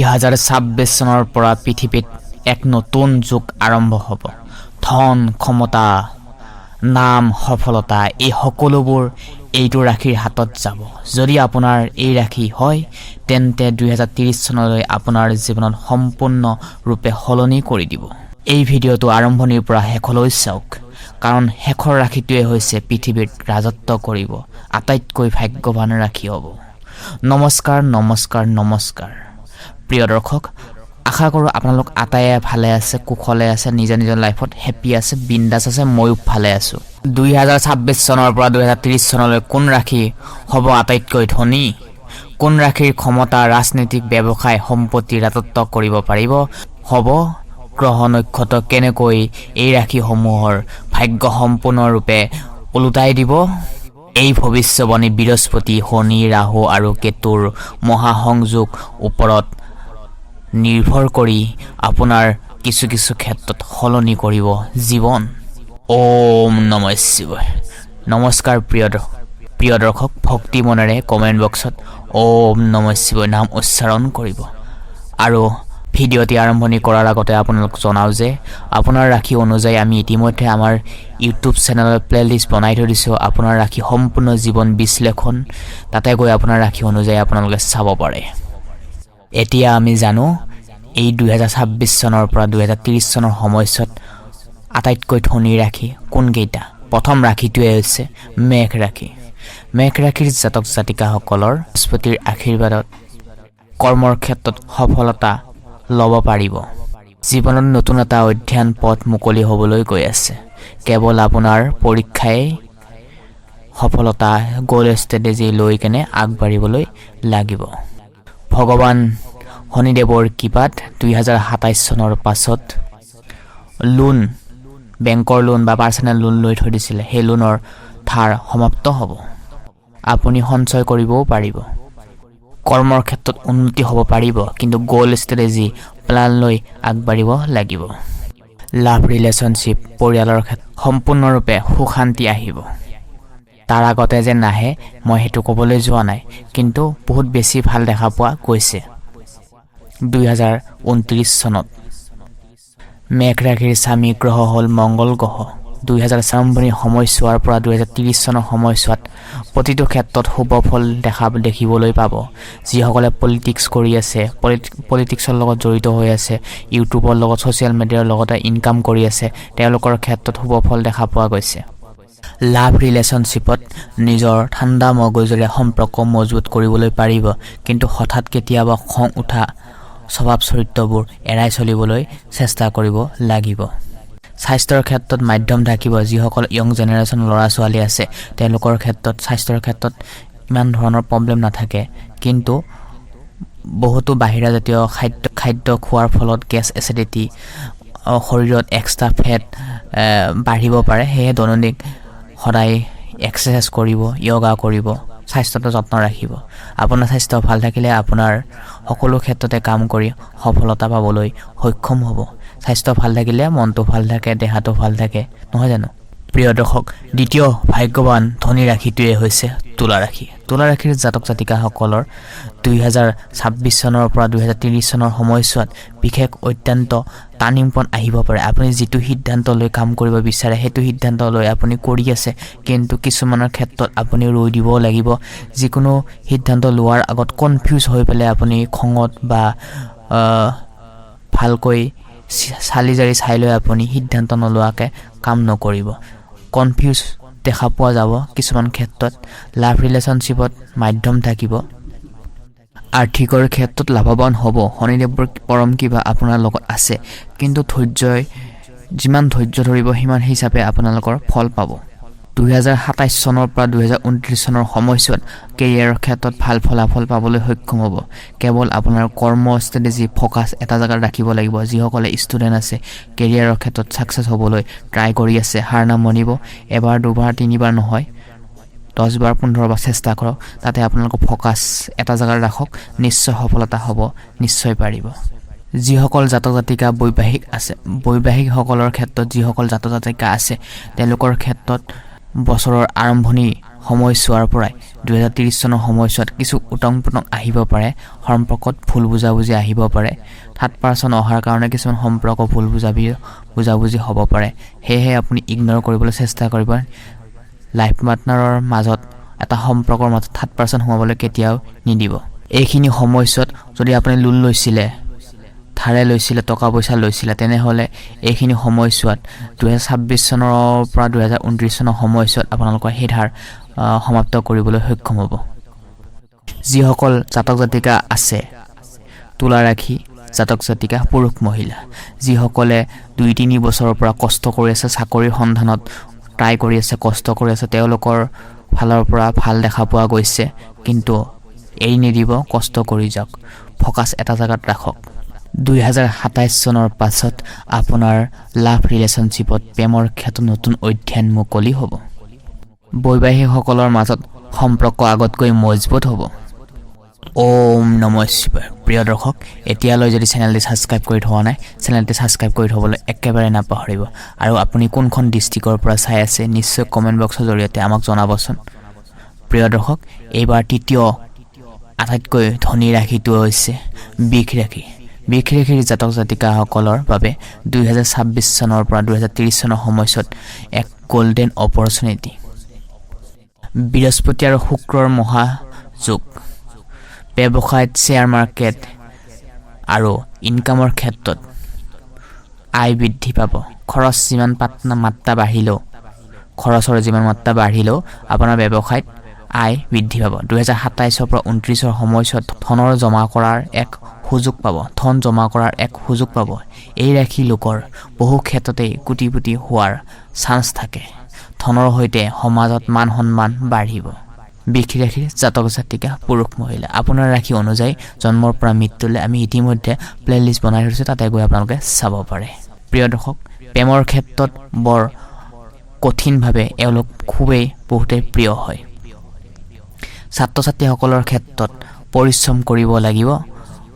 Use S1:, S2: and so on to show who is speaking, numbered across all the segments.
S1: 2026 চনৰ পৰা পৃথিৱীত এক নতুন যুগ আৰম্ভ হ'ব। ধন, ক্ষমতা, নাম, সফলতা এই সকলোবোৰ এইটো ৰাশিৰ হাতত যাব। যদি আপোনাৰ এই ৰাশি হয় তেন্তে 2030 চনলৈ আপোনাৰ জীৱনত সম্পূৰ্ণ ৰূপে সলনি কৰি দিব। এই ভিডিঅ'টো আৰম্ভণিৰ পৰা শেষলৈ চাওক, কাৰণ শেষৰ ৰাশিটোৱে হৈছে পৃথিৱীত ৰাজত্ব কৰিব আটাইতকৈ ভাগ্যৱান ৰাশি হ'ব। নমস্কাৰ নমস্কাৰ নমস্কাৰ প্ৰিয় দৰ্শক, আশা কৰোঁ আপোনালোক আটাইয়ে ভালে আছে, কুশলে আছে, নিজৰ নিজৰ লাইফত হেপি আছে, বিন্দাছ আছে। ময়ো ভালে আছোঁ। 2026 চনৰ পৰা 2030 চনলৈ কোন ৰাশি হ'ব আটাইতকৈ ধনী? কোন ৰাশিৰ ক্ষমতা ৰাজনীতিক ব্যৱসায় সম্পত্তি ৰাজত্ব কৰিব পাৰিব? হ'ব গ্ৰহ নক্ষত্ৰ কেনেকৈ এই ৰাশিসমূহৰ ভাগ্য সম্পূৰ্ণৰূপে ওলোটাই দিব? এই ভৱিষ্যবাণী বৃহস্পতি, শনি, ৰাহু আৰু কেতুৰ মহাসংযোগ ওপৰত নিৰ্ভৰ কৰি আপোনাৰ কিছু কিছু ক্ষেত্ৰত সলনি কৰিব জীৱন। ওম নমঃ শিৱায়। নমস্কাৰ প্ৰিয় দৰ্শক, ভক্তি মনেৰে কমেণ্ট বক্সত ওম নমঃ শিৱায় নাম উচ্চাৰণ কৰিব। আৰু ভিডিঅ'টি আৰম্ভণি কৰাৰ আগতে আপোনালোক জনাওঁ যে আপোনাৰ ৰাশি অনুযায়ী আমি ইতিমধ্যে আমাৰ ইউটিউব চেনেলত প্লেলিষ্ট বনাই থৈ দিছোঁ। আপোনাৰ ৰাশি সম্পূৰ্ণ জীৱন বিশ্লেষণ, তাতে গৈ আপোনাৰ ৰাশি অনুযায়ী আপোনালোকে চাব পাৰে। এতিয়া আমি জানো এই 2026 চনৰ পৰা 2030 চনৰ সময়ছোৱাত আটাইতকৈ ধনী ৰাশি কোনকেইটা। প্ৰথম ৰাশিটোৱে হৈছে মেঘ ৰাশি। মেঘ ৰাশিৰ জাতক জাতিকাসকলৰ বৃহস্পতিৰ আশীৰ্বাদত কৰ্মৰ ক্ষেত্ৰত সফলতা ল'ব পাৰিব। জীৱনত নতুন এটা অধ্যয়ন পথ মুকলি হ'বলৈ গৈ আছে। কেৱল আপোনাৰ পৰীক্ষাই সফলতা গ'ল ষ্ট্ৰেটেজি লৈ কেনে আগবাঢ়িবলৈ লাগিব। ভগৱান শনিদেৱৰ কৃপাত 2027 চনৰ পাছত লোন, বেংকৰ লোন বা পাৰ্চনেল লোন লৈ থৈ দিছিলে, সেই লোনৰ ধাৰ সমাপ্ত হ'ব। আপুনি সঞ্চয় কৰিবও পাৰিব। কৰ্মৰ ক্ষেত্ৰত উন্নতি হ'ব পাৰিব, কিন্তু গ'ল ষ্ট্ৰেটেজি প্লান লৈ আগবাঢ়িব লাগিব। লাভ, ৰিলেশ্যনশ্বিপ, পৰিয়ালৰ ক্ষেত্ৰত সম্পূৰ্ণৰূপে সুখ শান্তি আহিব। তাৰ আগতে যে নাহে মই সেইটো ক'বলৈ যোৱা নাই, কিন্তু বহুত বেছি ভাল দেখা পোৱা গৈছে। 2029 চনত মেঘ ৰাশিৰ স্বামী গ্ৰহ হ'ল মংগল গ্ৰহ। 2024 সময়ছোৱাৰ পৰা 2030 চনৰ সময়ছোৱাত প্ৰতিটো ক্ষেত্ৰত শুভ ফল দেখিবলৈ পাব। যিসকলে পলিটিক্স কৰি আছে, পলিটিক্সৰ লগত জড়িত হৈ আছে, ইউটিউবৰ লগত, ছ'চিয়েল মিডিয়াৰ লগতে ইনকাম কৰি আছে, তেওঁলোকৰ ক্ষেত্ৰত শুভ ফল দেখা পোৱা গৈছে। লাভ, ৰিলেশ্যনশ্বিপত নিজৰ ঠাণ্ডা মগজুৰে সম্পৰ্ক মজবুত কৰিবলৈ পাৰিব, কিন্তু হঠাৎ কেতিয়াবা খং উঠা স্বভাৱ চৰিত্ৰবোৰ এৰাই চলিবলৈ চেষ্টা কৰিব লাগিব। স্বাস্থ্যৰ ক্ষেত্ৰত মাধ্যম থাকিব। যিসকল য়ং জেনেৰেশ্যন ল'ৰা ছোৱালী আছে তেওঁলোকৰ ক্ষেত্ৰত স্বাস্থ্যৰ ক্ষেত্ৰত ইমান ধৰণৰ প্ৰব্লেম নাথাকে, কিন্তু বহুতো বাহিৰা জাতীয় খাদ্য খোৱাৰ ফলত গেছ, এচিডিটি, শৰীৰত এক্সট্ৰা ফেট বাঢ়িব পাৰে। সেয়ে দৈনন্দিন সদায় এক্সাৰচাইজ কৰিব, য়োগা কৰিব, স্বাস্থ্যটো যত্ন ৰাখিব। আপোনাৰ স্বাস্থ্য ভাল থাকিলে আপোনাৰ সকলো ক্ষেত্ৰতে কাম কৰি সফলতা পাবলৈ সক্ষম হ'ব। স্বাস্থ্য ভাল থাকিলে মনটো ভাল থাকে, দেহাটো ভাল থাকে, নহয় জানো? প্ৰিয় দৰ্শক, দ্বিতীয় ভাগ্যৱান ধনী ৰাশিটোৱে হৈছে তুলা ৰাশি। তুলা ৰাশিৰ জাতক জাতিকাসকলৰ 2026 চনৰ পৰা 2030 চনৰ সময়ছোৱাত বিশেষ অত্যন্ত টাৰ্ণিং পইণ্ট আহিব পাৰে। আপুনি যিটো সিদ্ধান্ত লৈ কাম কৰিব বিচাৰে সেইটো সিদ্ধান্ত লৈ আপুনি কৰি আছে, কিন্তু কিছুমানৰ ক্ষেত্ৰত আপুনি ৰৈ দিব লাগিব। যিকোনো সিদ্ধান্ত লোৱাৰ আগত কনফিউজ হৈ পেলাই আপুনি খঙত বা ভালকৈ চালি জাৰি চাই লৈ আপুনি সিদ্ধান্ত নোলোৱাকৈ কাম নকৰিব। কনফিউজ দেখা পোৱা যাব কিছুমান ক্ষেত্ৰত। লাভ, ৰিলেশ্যনশ্বিপত মাধ্যম থাকিব। আৰ্থিকৰ ক্ষেত্ৰত লাভৱান হ'ব। শনিদেৱৰ পৰম কৃপা আপোনাৰ লগত আছে, কিন্তু যিমান ধৈৰ্য ধৰিব সিমান হিচাপে আপোনালোকৰ ফল পাব। 2027 চনৰ পৰা 2029 চনৰ সময়ছোৱাত কেৰিয়াৰৰ ক্ষেত্ৰত ভাল ফলাফল পাবলৈ সক্ষম হ'ব। কেৱল আপোনাৰ কৰ্ম ষ্ট্ৰেটেজি ফ'কাছ এটা জেগাত ৰাখিব লাগিব। যিসকলে ষ্টুডেণ্ট আছে, কেৰিয়াৰৰ ক্ষেত্ৰত ছাকচেছ হ'বলৈ ট্ৰাই কৰি আছে, হাৰ নামানিব। এবাৰ, দুবাৰ, তিনিবাৰ নহয়, 10 বাৰ, 15 বাৰ চেষ্টা কৰক। তাতে আপোনালোকৰ ফ'কাছ এটা জেগাত ৰাখক, নিশ্চয় সফলতা হ'ব, নিশ্চয় পাৰিব। যিসকল জাতক জাতিকা বৈবাহিক আছে, বৈবাহিকসকলৰ ক্ষেত্ৰত যিসকল জাতক জাতিকা আছে তেওঁলোকৰ ক্ষেত্ৰত বছৰৰ আৰম্ভণি সময়ছোৱাৰ পৰাই 2030 চনৰ সময়ছোৱাত কিছু উটং-পুটং আহিব পাৰে, সম্পৰ্কত ভুল বুজাবুজি আহিব পাৰে। 3rd অহাৰ কাৰণে কিছুমান সম্পৰ্ক ভুল বুজাবুজি হ'ব পাৰে। সেয়েহে আপুনি ইগনৰ কৰিবলৈ চেষ্টা কৰিব। লাইফ পাৰ্টনাৰৰ মাজত এটা সম্পৰ্কৰ মাজত 3rd সোমাবলৈ কেতিয়াও নিদিব। এইখিনি সময়ছোৱাত যদি আপুনি লোন লৈছিলে, ধাৰে লৈছিলে, টকা পইচা লৈছিলে, তেনেহ'লে এইখিনি সময়ছোৱাত 2026 চনৰ পৰা 2029 চনৰ সময়ছোৱাত আপোনালোকৰ সেই ধাৰ সমাপ্ত কৰিবলৈ সক্ষম হ'ব। যিসকল জাতক জাতিকা আছে, তুলা ৰাশি জাতক জাতিকা পুৰুষ মহিলা, যিসকলে 2-3 বছৰৰ পৰা কষ্ট কৰি আছে, চাকৰিৰ সন্ধানত ট্ৰাই কৰি আছে, কষ্ট কৰি আছে, তেওঁলোকৰ ফালৰ পৰা ভাল দেখা পোৱা গৈছে। কিন্তু এৰি নিদিব, কষ্ট কৰি যাওক, ফ'কাছ এটা জেগাত ৰাখক। 2027 চনৰ পাছত আপোনাৰ লাভ ৰিলেশ্যনশ্বিপত প্ৰেমৰ ক্ষেত্ৰত নতুন অধ্যায়ন মুকলি হ'ব। বৈবাহিকসকলৰ মাজত সম্পৰ্ক আগতকৈ মজবুত হ'ব। ওম নমঃ শিৱায়। প্ৰিয় দৰ্শক, এতিয়ালৈ যদি চেনেলটি ছাবস্ক্ৰাইব কৰি থোৱা নাই, চেনেলটি ছাবস্ক্ৰাইব কৰি থ'বলৈ একেবাৰে নাপাহৰিব। আৰু আপুনি কোনখন ডিষ্ট্ৰিক্টৰ পৰা চাই আছে নিশ্চয় কমেণ্ট বক্সৰ জৰিয়তে আমাক জনাবচোন। প্ৰিয় দৰ্শক, এইবাৰ তৃতীয় আটাইতকৈ ধনী ৰাশিটো হৈছে বৃষ ৰাশি। বৃষ ৰাশিৰ জাতক জাতিকাসকলৰ বাবে 2026 চনৰ পৰা 2030 চনৰ সময়ছোৱাত এক গল্ডেন অপৰচুনিটি। বৃহস্পতি আৰু শুক্ৰৰ মহাযোগ ব্যৱসায়ত, শ্বেয়াৰ মাৰ্কেট আৰু ইনকামৰ ক্ষেত্ৰত আয় বৃদ্ধি পাব। খৰচৰ যিমান মাত্ৰা বাঢ়িলেও আপোনাৰ ব্যৱসায়ত আয় বৃদ্ধি পাব। 2027 পৰা 29 সময়ছোৱাত ধন জমা কৰাৰ এক সুযোগ পাব। এই ৰাশি লোকৰ বহু ক্ষেত্ৰতেই কোটিপতি হোৱাৰ চান্স থাকে। ধনৰ সৈতে সমাজত মান সন্মান বাঢ়িব। বৃষ ৰাশিৰ জাতক জাতিকা পুৰুষ মহিলা, আপোনাৰ ৰাশি অনুযায়ী জন্মৰ পৰা মৃত্যুলৈ আমি ইতিমধ্যে প্লেলিষ্ট বনাই থৈছোঁ, তাতে গৈ আপোনালোকে চাব পাৰে। প্ৰিয় দৰ্শক, প্ৰেমৰ ক্ষেত্ৰত বৰ কঠিনভাৱে এওঁলোক বহুতেই প্ৰিয় হয়। ছাত্ৰ ছাত্ৰীসকলৰ ক্ষেত্ৰত পৰিশ্ৰম কৰিব লাগিব,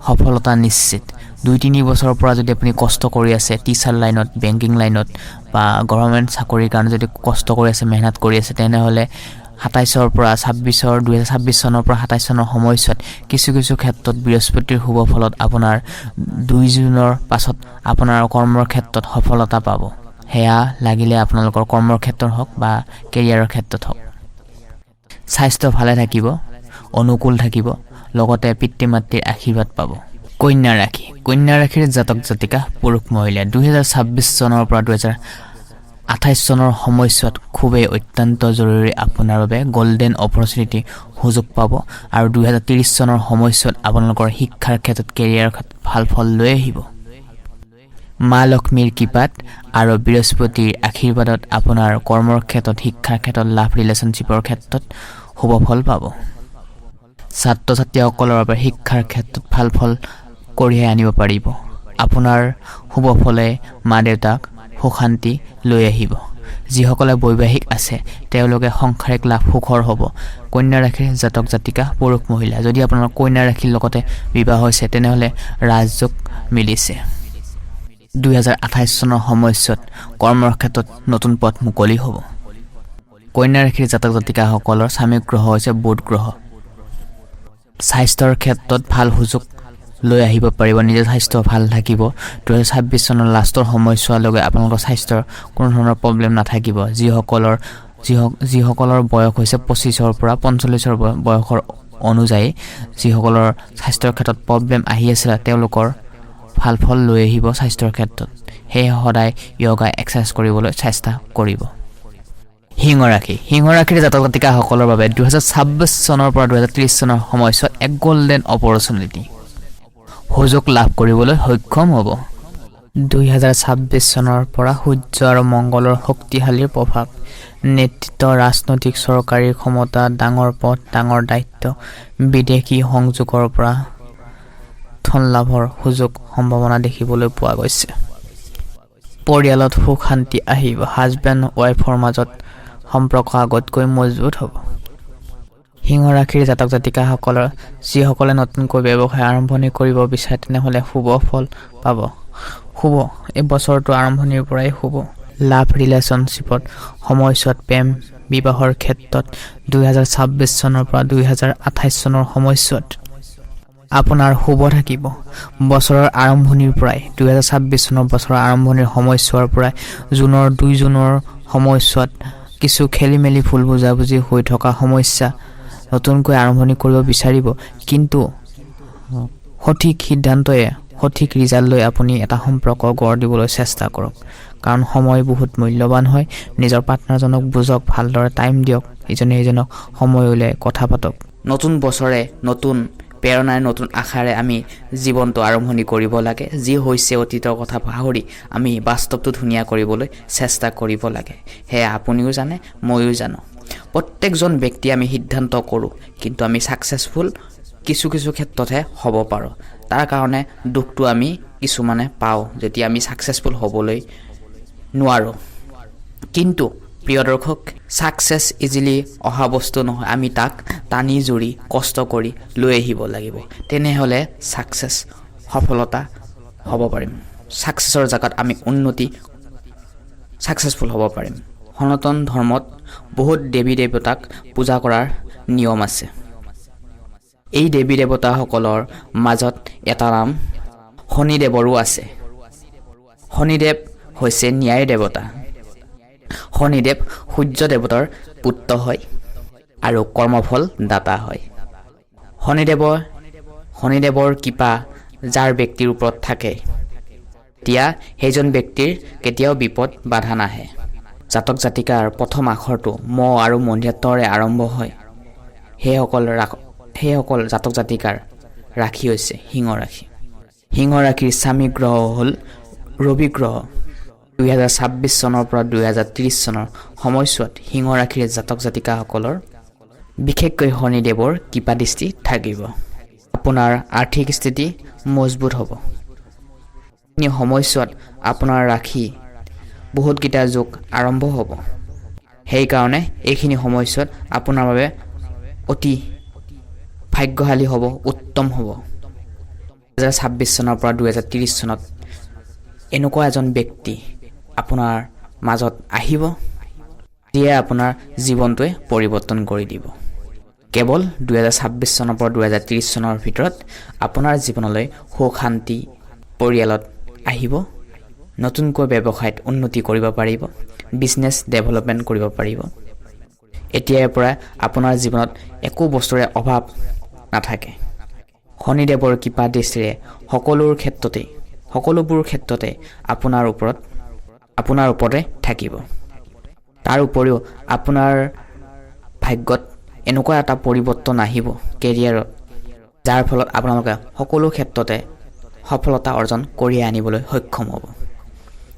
S1: সফলতা নিশ্চিত। 2-3 বছৰৰ পৰা যদি আপুনি কষ্ট কৰি আছে, টিচাৰ লাইনত, বেংকিং লাইনত বা গভৰ্ণমেণ্ট চাকৰিৰ কাৰণে যদি কষ্ট কৰি আছে, মেহনত কৰি আছে, তেনেহ'লে 2026 চনৰ পৰা 27 চনৰ সময়ছোৱাত কিছু ক্ষেত্ৰত বৃহস্পতিৰ শুভ ফলত আপোনাৰ 2 জুনৰ পাছত আপোনাৰ কৰ্মৰ ক্ষেত্ৰত সফলতা পাব। সেয়া লাগিলে আপোনালোকৰ কৰ্মৰ ক্ষেত্ৰত হওক বা কেৰিয়াৰৰ ক্ষেত্ৰত হওক। স্বাস্থ্য ভালে থাকিব, অনুকূল থাকিব, লগতে পিতৃ মাতৃৰ আশীৰ্বাদ পাব। কন্যা ৰাশিৰ জাতক জাতিকা পুৰুষ মহিলা 2026 চনৰ পৰা 2028 চনৰ সময়ছোৱাত খুবেই অত্যন্ত জৰুৰী আপোনাৰ বাবে গল্ডেন অপৰচুনিটি সুযোগ পাব। আৰু 2030 চনৰ সময়ছোৱাত আপোনালোকৰ শিক্ষাৰ ক্ষেত্ৰত, কেৰিয়াৰৰ ক্ষেত্ৰত ভাল ফল লৈ আহিব। মা লক্ষ্মীৰ কৃপাত আৰু বৃহস্পতিৰ আশীৰ্বাদত আপোনাৰ কৰ্মৰ ক্ষেত্ৰত, শিক্ষাৰ ক্ষেত্ৰত, লাভ ৰিলেশ্যনশ্বিপৰ ক্ষেত্ৰত শুভ ফল পাব। ছাত্ৰ ছাত্ৰীসকলৰ বাবে শিক্ষাৰ ক্ষেত্ৰত ভাল ফল কঢ়িয়াই আনিব পাৰিব। আপোনাৰ শুভ ফলে মা দেউতাক সুশান্তি লৈ আহিব। যিসকলে বৈবাহিক আছে তেওঁলোকে সাংসাৰিক লাভ সুখৰ হ'ব। কন্যা ৰাশিৰ জাতক জাতিকা পুৰুষ মহিলা, যদি আপোনাৰ কন্যা ৰাশিৰ লগতে বিবাহ হৈছে তেনেহ'লে ৰাজযোগ মিলিছে। 2028 চনৰ সময়ছোৱাত কৰ্মৰ ক্ষেত্ৰত নতুন পথ মুকলি হ'ব। কন্যা ৰাশিৰ জাতক জাতিকাসকলৰ স্বামী গ্ৰহ হৈছে বুধ গ্ৰহ। স্বাস্থ্যৰ ক্ষেত্ৰত ভাল সুযোগ লৈ আহিব পাৰিব, নিজৰ স্বাস্থ্য ভাল থাকিব। 2026 চনৰ লাষ্টৰ সময়ছোৱালৈকে আপোনালোকৰ স্বাস্থ্যৰ কোনো ধৰণৰ প্ৰব্লেম নাথাকিব। যিসকলৰ বয়স হৈছে 25 পৰা 45 বয়সৰ অনুযায়ী যিসকলৰ স্বাস্থ্যৰ ক্ষেত্ৰত প্ৰব্লেম আহি আছিলে তেওঁলোকৰ ভাল ফল লৈ আহিব স্বাস্থ্যৰ ক্ষেত্ৰত। সেয়ে সদায় য়োগা এক্সাৰচাইজ কৰিবলৈ চেষ্টা কৰিব। সিংহ ৰাশিৰ জাতক জাতিকাসকলৰ বাবে 2026 চনৰ পৰা 2030 চনৰ সময়ছোৱাত এক গল্ডেন অপৰচুনিটি সুযোগ লাভ কৰিবলৈ সক্ষম হ'ব। 2026 চনৰ পৰা সূৰ্য আৰু মংগলৰ শক্তিশালী প্ৰভাৱ, নেতৃত্ব, ৰাজনৈতিক চৰকাৰী ক্ষমতা, ডাঙৰ পদ, ডাঙৰ দায়িত্ব, বিদেশী সংযোগৰ পৰা ধন লাভৰ সুযোগ সম্ভাৱনা দেখিবলৈ পোৱা গৈছে। পৰিয়ালত সুখ শান্তি আহিব। হাজবেণ্ড ৱাইফৰ মাজত সম্পৰ্ক আগতকৈ মজবুত হ'ব। সিংহ ৰাশিৰ জাতক জাতিকাসকলৰ যিসকলে নতুনকৈ ব্যৱসায় আৰম্ভণি কৰিব বিচাৰে তেনেহ'লে শুভ ফল পাব। এই বছৰটো আৰম্ভণিৰ পৰাই শুভ। লাভ ৰিলেশ্যনশ্বিপত সময়ছোৱাত প্ৰেম বিবাহৰ ক্ষেত্ৰত 2026 চনৰ পৰা 2028 চনৰ সময়ছোৱাত আপোনাৰ শুভ থাকিব। বছৰৰ আৰম্ভণিৰ পৰাই 2026 চনৰ বছৰৰ আৰম্ভণিৰ সময়ছোৱাৰ পৰাই জুনৰ 2 জুনৰ সময়ছোৱাত কিছু খেলিমেলি ভুল বুজাবুজি হৈ থকা সমস্যা নতুনকৈ আৰম্ভণি কৰিব বিচাৰিব, কিন্তু সঠিক সিদ্ধান্তয়ে সঠিক ৰিজাল্ট লৈ আপুনি এটা সম্পৰ্ক গঢ় দিবলৈ চেষ্টা কৰক, কাৰণ সময় বহুত মূল্যৱান হয়। নিজৰ পাৰ্টনাৰজনক বুজক, ভালদৰে টাইম দিয়ক, ইজনে সিজনক সময় উলিয়াই কথা পাতক। নতুন বছৰে নতুন প্ৰেৰণাৰে নতুন আশাৰে আমি জীৱনটো আৰম্ভণি কৰিব লাগে। যি হৈছে অতীতৰ কথা পাহৰি আমি বাস্তৱটো ধুনীয়া কৰিবলৈ চেষ্টা কৰিব লাগে। সেয়া আপুনিও জানে, ময়ো জানো। প্ৰত্যেকজন ব্যক্তি আমি সিদ্ধান্ত কৰোঁ, কিন্তু আমি ছাকচেছফুল কিছু ক্ষেত্ৰতহে হ'ব পাৰোঁ। তাৰ কাৰণে দুখটো আমি কিছুমানে পাওঁ যেতিয়া আমি ছাকচেছফুল হ'বলৈ নোৱাৰোঁ। কিন্তু প্ৰিয় দৰ্শক, ছাকচেছ ইজিলি অহা বস্তু নহয়, আমি তাক টানি জুৰি কষ্ট কৰি লৈ আহিব লাগিব। তেনেহ'লে ছাকচেছ সফলতা হ'ব পাৰিম। ছাকচেছৰ জেগাত আমি উন্নতি ছাকচেছফুল হ'ব পাৰিম। সনাতন ধৰ্মত বহুত দেৱী দেৱতাক পূজা কৰাৰ নিয়ম আছে। এই দেৱী দেৱতাসকলৰ মাজত এটা নাম শনিদেৱৰো আছে। শনিদেৱ হৈছে ন্যায়ৰ দেৱতা। শনিদেৱ সূৰ্য দেৱতাৰ পুত্ৰ হয় আৰু কৰ্মফল দাতা হয়। শনিদেৱৰ কৃপা যাৰ ব্যক্তিৰ ওপৰত থাকে, তেতিয়া সেইজন ব্যক্তিৰ কেতিয়াও বিপদ বাধা নাহে। জাতক জাতিকাৰ প্ৰথম আখৰটো ম আৰু মধ্যত্বৰে আৰম্ভ হয়। সেইসকল জাতক জাতিকাৰ ৰাশি হৈছে সিংহ ৰাশি। সিংহ ৰাশিৰ স্বামী গ্ৰহ হ'ল ৰবি গ্ৰহ। 2026 চনৰ পৰা 2030 চনৰ সময়ছোৱাত সিংহ ৰাশিৰ জাতক জাতিকাসকলৰ বিশেষকৈ শনিদেৱৰ কৃপা দৃষ্টি থাকিব। আপোনাৰ আৰ্থিক স্থিতি মজবুত হ'ব। এই সময়ছোৱাত আপোনাৰ ৰাশি বহুতকেইটা যোগ আৰম্ভ হ'ব। সেইকাৰণে এইখিনি সময়ছোৱাত আপোনাৰ বাবে অতি ভাগ্যশালী হ'ব, উত্তম হ'ব। 2026 চনৰ পৰা 2030 চনত এনেকুৱা এজন ব্যক্তি আপোনাৰ মাজত আহিব, যিয়ে আপোনাৰ জীৱনটোৱে পৰিৱৰ্তন কৰি দিব। কেৱল 2026 চনৰ পৰা 2030 চনৰ ভিতৰত আপোনাৰ জীৱনলৈ সুখ শান্তি পৰিয়ালত আহিব। নতুনকৈ ব্যৱসায়ত উন্নতি কৰিব পাৰিব, বিজনেছ ডেভেলপমেণ্ট কৰিব পাৰিব। এতিয়াৰ পৰা আপোনাৰ জীৱনত একো বস্তুৰে অভাৱ নাথাকে। শনিদেৱৰ কৃপা দৃষ্টিৰে সকলোবোৰ ক্ষেত্ৰতে আপোনাৰ ওপৰতে থাকিব। তাৰ উপৰিও আপোনাৰ ভাগ্যত এনেকুৱা এটা পৰিৱৰ্তন আহিব কেৰিয়াৰত, যাৰ ফলত আপোনালোকে সকলো ক্ষেত্ৰতে সফলতা অৰ্জন কৰি আনিবলৈ সক্ষম হ'ব।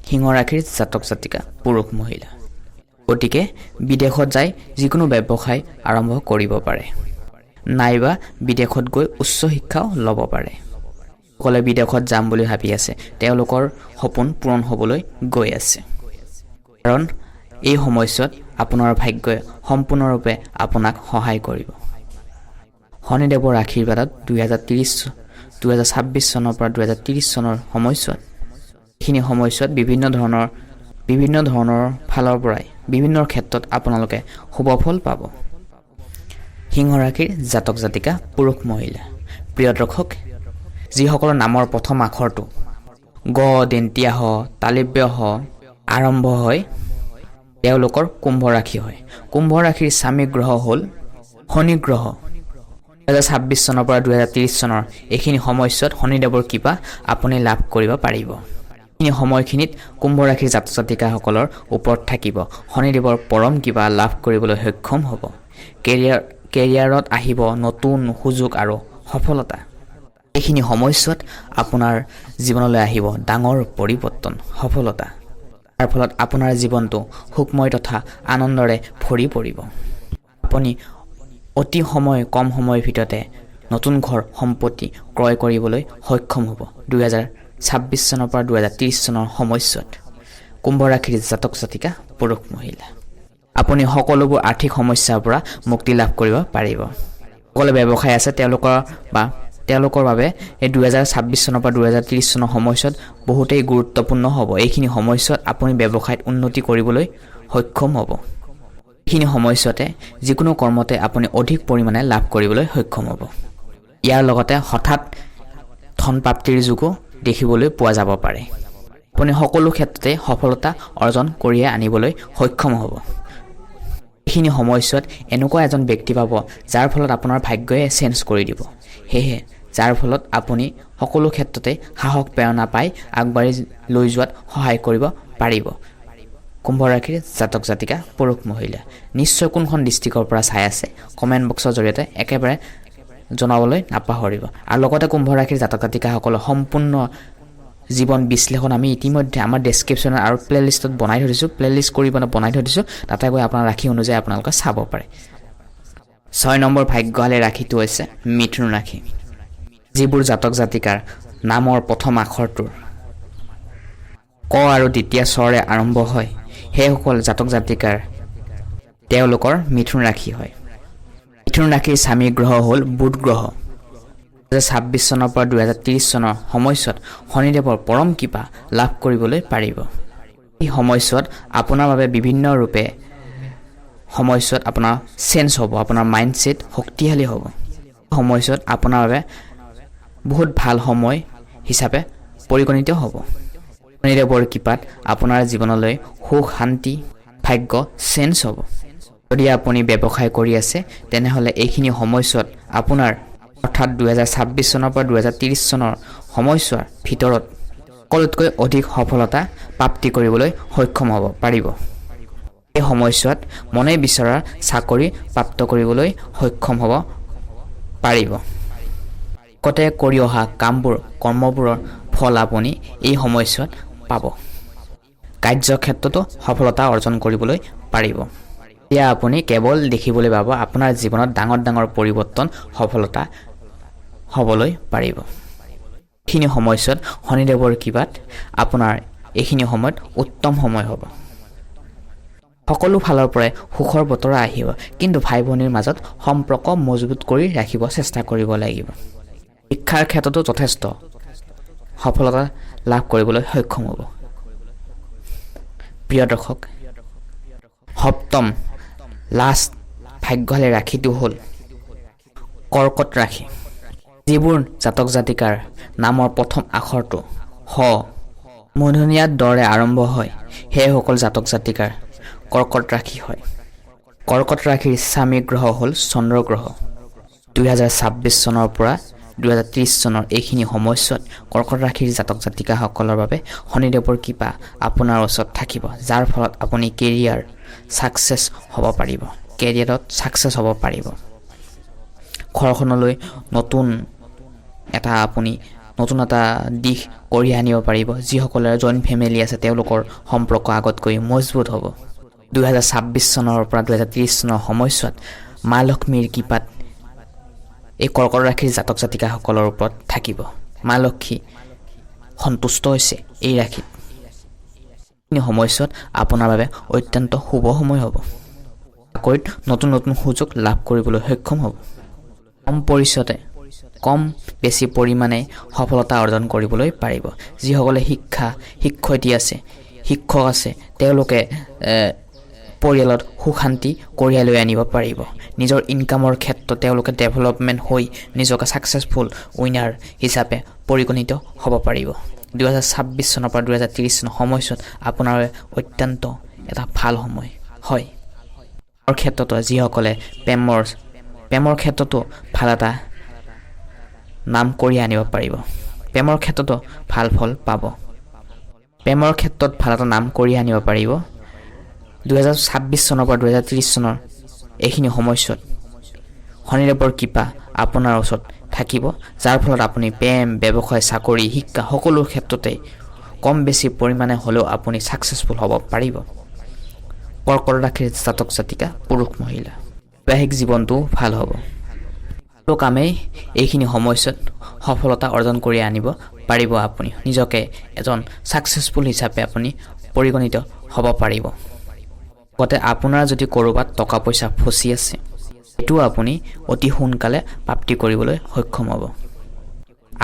S1: সিংহ ৰাশিৰ জাতক জাতিকা পুৰুষ মহিলা, গতিকে বিদেশত যাই যিকোনো ব্যৱসায় আৰম্ভ কৰিব পাৰে, নাইবা বিদেশত গৈ উচ্চ শিক্ষাও ল'ব পাৰে। সকলে বিদেশত যাম বুলি ভাবি আছে, তেওঁলোকৰ সপোন পূৰণ হ'বলৈ গৈ আছে। কাৰণ এই সময়ছোৱাত আপোনাৰ ভাগ্যই সম্পূৰ্ণৰূপে আপোনাক সহায় কৰিব। শনিদেৱৰ আশীৰ্বাদত 2026 চনৰ পৰা 2030 চনৰ সময়ছোৱাত এইখিনি সময়ছোৱাত বিভিন্ন ধৰণৰ ফালৰ পৰাই বিভিন্ন ক্ষেত্ৰত আপোনালোকে শুভফল পাব। সিংহ ৰাশিৰ জাতক জাতিকা পুৰুষ মহিলা, প্ৰিয় দৰ্শক, যিসকলৰ নামৰ প্ৰথম আখৰটো গ, দন্তীয়া হ, তালব্য হ আৰম্ভ হয়, তেওঁলোকৰ কুম্ভ ৰাশি হয়। কুম্ভ ৰাশিৰ স্বামী গ্ৰহ হ'ল শনি গ্ৰহ। 2026 চনৰ পৰা 2030 চনৰ এইখিনি সময়ছোৱাত শনিদেৱৰ কৃপা আপুনি লাভ কৰিব পাৰিব। এই সময়খিনিত কুম্ভ ৰাশিৰ জাতক জাতিকাসকলৰ ওপৰত থাকিব শনিদেৱৰ পৰম কৃপা লাভ কৰিবলৈ সক্ষম হ'ব। কেৰিয়াৰত আহিব নতুন সুযোগ আৰু সফলতা। এইখিনি সময়ছোৱাত আপোনাৰ জীৱনলৈ আহিব ডাঙৰ পৰিৱৰ্তন, সফলতা। তাৰ ফলত আপোনাৰ জীৱনটো সুখময় তথা আনন্দৰে ভৰি পৰিব। আপুনি অতি কম সময়ৰ ভিতৰতে নতুন ঘৰ সম্পত্তি ক্ৰয় কৰিবলৈ সক্ষম হ'ব। 2026 চনৰ পৰা 2030 চনৰ সময়ছোৱাত কুম্ভ ৰাশিৰ জাতক জাতিকা পুৰুষ মহিলা, আপুনি সকলোবোৰ আৰ্থিক সমস্যাৰ পৰা মুক্তি লাভ কৰিব পাৰিব। সকলো ব্যৱসায় আছে তেওঁলোকৰ বাবে এই 2026 চনৰ পৰা 2030 চনৰ সময়ছোৱাত বহুতেই গুৰুত্বপূৰ্ণ হ'ব। এইখিনি সময়ছোৱাত আপুনি ব্যৱসায়ত উন্নতি কৰিবলৈ সক্ষম হ'ব। এইখিনি সময়ছোৱাতে যিকোনো কৰ্মতে আপুনি অধিক পৰিমাণে লাভ কৰিবলৈ সক্ষম হ'ব। ইয়াৰ লগতে হঠাৎ ধন প্ৰাপ্তিৰ যোগো দেখিবলৈ পোৱা যাব পাৰে। আপুনি সকলো ক্ষেত্ৰতে সফলতা অৰ্জন কৰিয়ে আনিবলৈ সক্ষম হ'ব। এইখিনি সময়ছোৱাত এনেকুৱা এজন ব্যক্তি পাব যাৰ ফলত আপোনাৰ ভাগ্যই চেঞ্জ কৰি দিব। সেয়েহে যাৰ ফলত আপুনি সকলো ক্ষেত্ৰতে সাহস প্ৰেৰণা পাই আগবাঢ়ি লৈ যোৱাত সহায় কৰিব পাৰিব। কুম্ভ ৰাশিৰ জাতক জাতিকা পুৰুষ মহিলা নিশ্চয় কোনখন ডিষ্ট্ৰিক্টৰ পৰা চাই আছে কমেণ্ট বক্সৰ জৰিয়তে একেবাৰে জনাবলৈ নাপাহৰিব। আৰু লগতে কুম্ভ ৰাশিৰ জাতক জাতিকাসকলৰ সম্পূৰ্ণ জীৱন বিশ্লেষণ আমি ইতিমধ্যে আমাৰ ডেছক্ৰিপশ্যনত আৰু প্লেলিষ্টত বনাই থৈ দিছোঁ, প্লেলিষ্ট কৰি বনাই থৈ দিছোঁ। তাতে গৈ আপোনাৰ ৰাশি অনুযায়ী আপোনালোকে চাব পাৰে। 6 নম্বৰ ভাগ্যশালী ৰাশিটো হৈছে মিথুন ৰাশি। যিবোৰ জাতক জাতিকাৰ নামৰ প্ৰথম আখৰটোৰ ক আৰু দ্বিতীয় স্বৰে আৰম্ভ হয় সেইসকল জাতক জাতিকাৰ তেওঁলোকৰ মিথুন ৰাশি হয়। মিথুন ৰাশিৰ স্বামী গ্ৰহ হ'ল বুধ গ্ৰহ। 2026 চনৰ পৰা 2030 চনৰ সময়ছোৱাত শনিদেৱৰ পৰম কৃপা লাভ কৰিবলৈ পাৰিব। এই সময়ছোৱাত আপোনাৰ বাবে বিভিন্ন ৰূপে সময়ছোৱাত আপোনাৰ চেঞ্জ হ'ব, আপোনাৰ মাইণ্ডছেট শক্তিশালী হ'ব। সময়ছোৱাত আপোনাৰ বাবে বহুত ভাল সময় হিচাপে পৰিগণিত হ'ব। শনিদেৱৰ কৃপাত আপোনাৰ জীৱনলৈ সুখ শান্তি ভাগ্য চেঞ্জ হ'ব। যদি আপুনি ব্যৱসায় কৰি আছে তেনেহ'লে এইখিনি সময়ছোৱাত আপোনাৰ অৰ্থাৎ 2026 চনৰ পৰা 2030 চনৰ সময়ছোৱাৰ ভিতৰত সকলোতকৈ অধিক সফলতা প্ৰাপ্তি কৰিবলৈ সক্ষম হ'ব পাৰিব। এই সময়ছোৱাত মনে বিচৰা চাকৰি প্ৰাপ্ত কৰিবলৈ সক্ষম হ'ব পাৰিব। লগতে কৰি অহা কৰ্মবোৰৰ ফল আপুনি এই সময়ছোৱাত পাব। কাৰ্যক্ষেত্ৰতো সফলতা অৰ্জন কৰিবলৈ পাৰিব। এতিয়া আপুনি কেৱল দেখিবলৈ পাব আপোনাৰ জীৱনত ডাঙৰ ডাঙৰ পৰিৱৰ্তন সফলতা হ'বলৈ পাৰিব। এইখিনি সময়ছোৱাত শনিদেৱৰ কৃপাত আপোনাৰ এইখিনি সময়ত উত্তম সময় হ'ব। সকলো ফালৰ পৰাই সুখৰ বতৰা আহিব, কিন্তু ভাই ভনীৰ মাজত সম্পৰ্ক মজবুত কৰি ৰাখিব চেষ্টা কৰিব লাগিব। শিক্ষাৰ ক্ষেত্ৰতো যথেষ্ট সফলতা লাভ কৰিবলৈ সক্ষম হ'ব। প্ৰিয় দৰ্শক, সপ্তম লাষ্ট ভাগ্যশালী ৰাশিটো হ'ল কৰ্কট ৰাশি। যিবোৰ জাতক জাতিকাৰ নামৰ প্ৰথম আখৰটো হ মূৰ্ধন্যাৰ দৰে আৰম্ভ হয় সেইসকল জাতক জাতিকাৰ কৰ্কট ৰাশি হয়। কৰ্কট ৰাশিৰ স্বামী গ্ৰহ হ'ল চন্দ্ৰ গ্ৰহ। 2026 চনৰ পৰা 2030 চনৰ এইখিনি সময়ছোৱাত কৰ্কট ৰাশিৰ জাতক জাতিকাসকলৰ বাবে শনিদেৱৰ কৃপা আপোনাৰ ওচৰত থাকিব, যাৰ ফলত আপুনি কেৰিয়াৰ ছাকচেছ হ'ব পাৰিব। কেৰিয়াৰত ছাকচেছ হ'ব পাৰিব। ঘৰখনলৈ নতুন এটা দিশ কঢ়িয়াই আনিব পাৰিব। যিসকলৰ জইণ্ট ফেমিলি আছে তেওঁলোকৰ সম্পৰ্ক আগতকৈ মজবুত হ'ব। 2026 চনৰ পৰা 2030 চনৰ সময়ছোৱাত মা লক্ষ্মীৰ কৃপাত এই কৰ্কট ৰাশিৰ জাতক জাতিকাসকলৰ ওপৰত থাকিব। মা লক্ষ্মী সন্তুষ্ট হৈছে এই ৰাশিত। এই সময়ছোৱাত আপোনাৰ বাবে অত্যন্ত শুভ সময় হ'ব। চাকৰিত নতুন নতুন সুযোগ লাভ কৰিবলৈ সক্ষম হ'ব। কম বেছি পৰিমাণে সফলতা অৰ্জন কৰিবলৈ পাৰিব। যিসকলে শিক্ষয়িত্ৰী আছে, শিক্ষক আছে, তেওঁলোকে পৰিয়ালত সুখ শান্তি কঢ়িয়াই লৈ আনিব পাৰিব। নিজৰ ইনকামৰ ক্ষেত্ৰত তেওঁলোকে ডেভেলপমেণ্ট হৈ নিজকে ছাকচেছফুল উইনাৰ হিচাপে পৰিগণিত হ'ব পাৰিব। 2026 চনৰ পৰা 2030 চনৰ সময়ছোৱাত আপোনাৰ অত্যন্ত এটা ভাল সময় হয়। ক্ষেত্ৰতো যিসকলে প্ৰেমৰ ক্ষেত্ৰতো ভাল এটা নাম কৰি আনিব পাৰিব। প্ৰেমৰ ক্ষেত্ৰতো ভাল ফল পাব। প্ৰেমৰ ক্ষেত্ৰত ভাল এটা নাম কৰি আনিব পাৰিব। 2026 চনৰ পৰা 2030 চনৰ এইখিনি সময়ছোৱাত শনিদেৱৰ কৃপা আপোনাৰ ওচৰত থাকিব, যাৰ ফলত আপুনি প্ৰেম ব্যৱসায় চাকৰি শিক্ষা সকলো ক্ষেত্ৰতে কম বেছি পৰিমাণে হ'লেও আপুনি ছাকচেছফুল হ'ব পাৰিব। কৰ্কট ৰাশিৰ জাতক জাতিকা পুৰুষ মহিলা বৈবাহিক জীৱনটো ভাল হ'ব। সকলো কামেই এইখিনি সময়ছোৱাত সফলতা অৰ্জন কৰি আনিব পাৰিব। আপুনি নিজকে এজন ছাকচেছফুল হিচাপে আপুনি পৰিগণিত হ'ব পাৰিব। লগতে আপোনাৰ যদি ক'ৰবাত টকা পইচা ফচি আছে সেইটো আপুনি অতি সোনকালে প্ৰাপ্তি কৰিবলৈ সক্ষম হ'ব।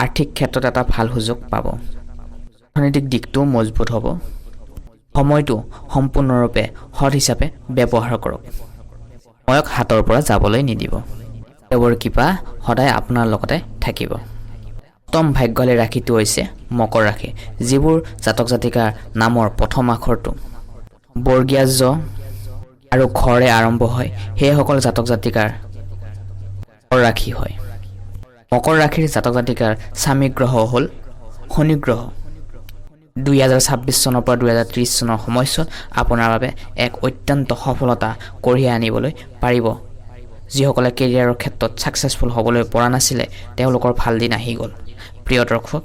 S1: আৰ্থিক ক্ষেত্ৰত এটা ভাল সুযোগ পাব। অৰ্থনৈতিক দিশটোও মজবুত হ'ব। সময়টো সম্পূৰ্ণৰূপে সৎ হিচাপে ব্যৱহাৰ কৰক। সময়ক হাতৰ পৰা যাবলৈ নিদিব। দেৱৰ কৃপা সদায় আপোনাৰ লগতে থাকিব। অষ্টম ভাগ্যশালী ৰাশিটো হৈছে মকৰ ৰাশি, যিবোৰ জাতক জাতিকাৰ নামৰ প্ৰথম আখৰটো বৰ্গীয়া জ আৰু খৰে আৰম্ভ হয়, সেইসকল জাতক জাতিকাৰ মকৰ ৰাশি হয়। মকৰ ৰাশিৰ জাতক জাতিকাৰ স্বামী গ্ৰহ হ'ল শনি গ্ৰহ। 2026 চনৰ পৰা 2030 চনৰ সময়ছোৱাত আপোনাৰ বাবে এক অত্যন্ত সফলতা কঢ়িয়াই আনিবলৈ পাৰিব। যিসকলে কেৰিয়াৰৰ ক্ষেত্ৰত ছাকচেছফুল হ'বলৈ পৰা নাছিলে, তেওঁলোকৰ ভাল দিন আহি গ'ল। প্ৰিয় দৰ্শক,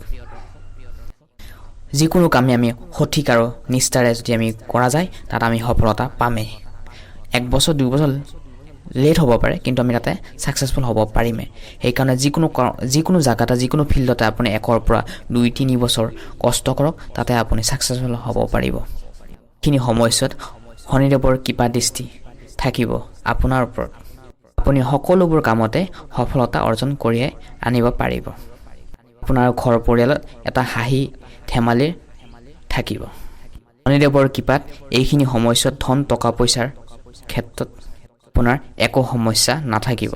S1: যিকোনো কামে আমি সঠিক আৰু নিষ্ঠাৰে যদি আমি কৰা যায়, তাত আমি সফলতা পামেই। 1 বছৰ 2 বছৰ লেট হ'ব পাৰে, কিন্তু আমি তাতে ছাকচেছফুল হ'ব পাৰিমেই। সেইকাৰণে যিকোনো জেগাতে, যিকোনো ফিল্ডতে আপুনি 1 পৰা 2-3 বছৰ কষ্ট কৰক, তাতে আপুনি ছাকচেছফুল হ'ব পাৰিব। এইখিনি সময়ছোৱাত শনিদেৱৰ কৃপা দৃষ্টি থাকিব আপোনাৰ ওপৰত। আপুনি সকলোবোৰ কামতে সফলতা অৰ্জন কঢ়িয়াই আনিব পাৰিব। আপোনাৰ ঘৰ পৰিয়ালত এটা হাঁহি ধেমালিৰ থাকিব। শনিদেৱৰ কৃপাত এইখিনি সময়ছোৱাত ধন টকা পইচাৰ ক্ষেত্ৰত আপোনাৰ একো সমস্যা নাথাকিব।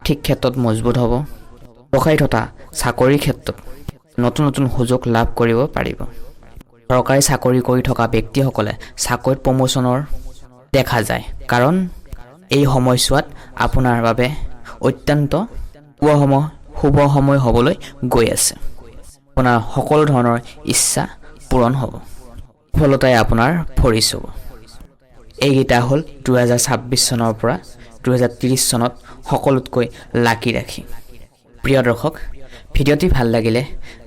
S1: ঠিক ক্ষেত্ৰত মজবুত হ'ব। ব্যৱসায়ী তথা চাকৰিৰ ক্ষেত্ৰত নতুন নতুন সুযোগ লাভ কৰিব পাৰিব। চৰকাৰী চাকৰি কৰি থকা ব্যক্তিসকলে চাকৰিত প্ৰমোচনৰ দেখা যায়, কাৰণ এই সময়ছোৱাত আপোনাৰ বাবে অত্যন্ত শুভ সময় হ'বলৈ গৈ আছে। আপোনাৰ সকলো ধৰণৰ ইচ্ছা পূৰণ হ'ব। সফলতাই আপোনাৰ ভৰি চুব। এইকেইটা হ'ল 2026 চনৰ পৰা 2030 চনত সকলোতকৈ লাকি ৰাশি। প্ৰিয় দৰ্শক, ভিডিঅ'টি ভাল লাগিলে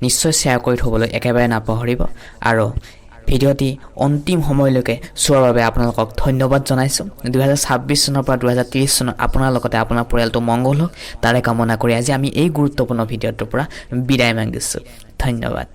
S1: নিশ্চয় শ্বেয়াৰ কৰি থ'বলৈ একেবাৰে নাপাহৰিব। আৰু ভিডিঅ'টি অন্তিম সময়লৈকে চোৱাৰ বাবে আপোনালোকক ধন্যবাদ জনাইছোঁ। 2026 চনৰ পৰা 2030 চনত আপোনাৰ লগতে আপোনাৰ পৰিয়ালটো মংগল হওক, তাৰে কামনা কৰি আজি আমি এই গুৰুত্বপূৰ্ণ ভিডিঅ'টোৰ পৰা বিদায় মাগিছোঁ। ধন্যবাদ।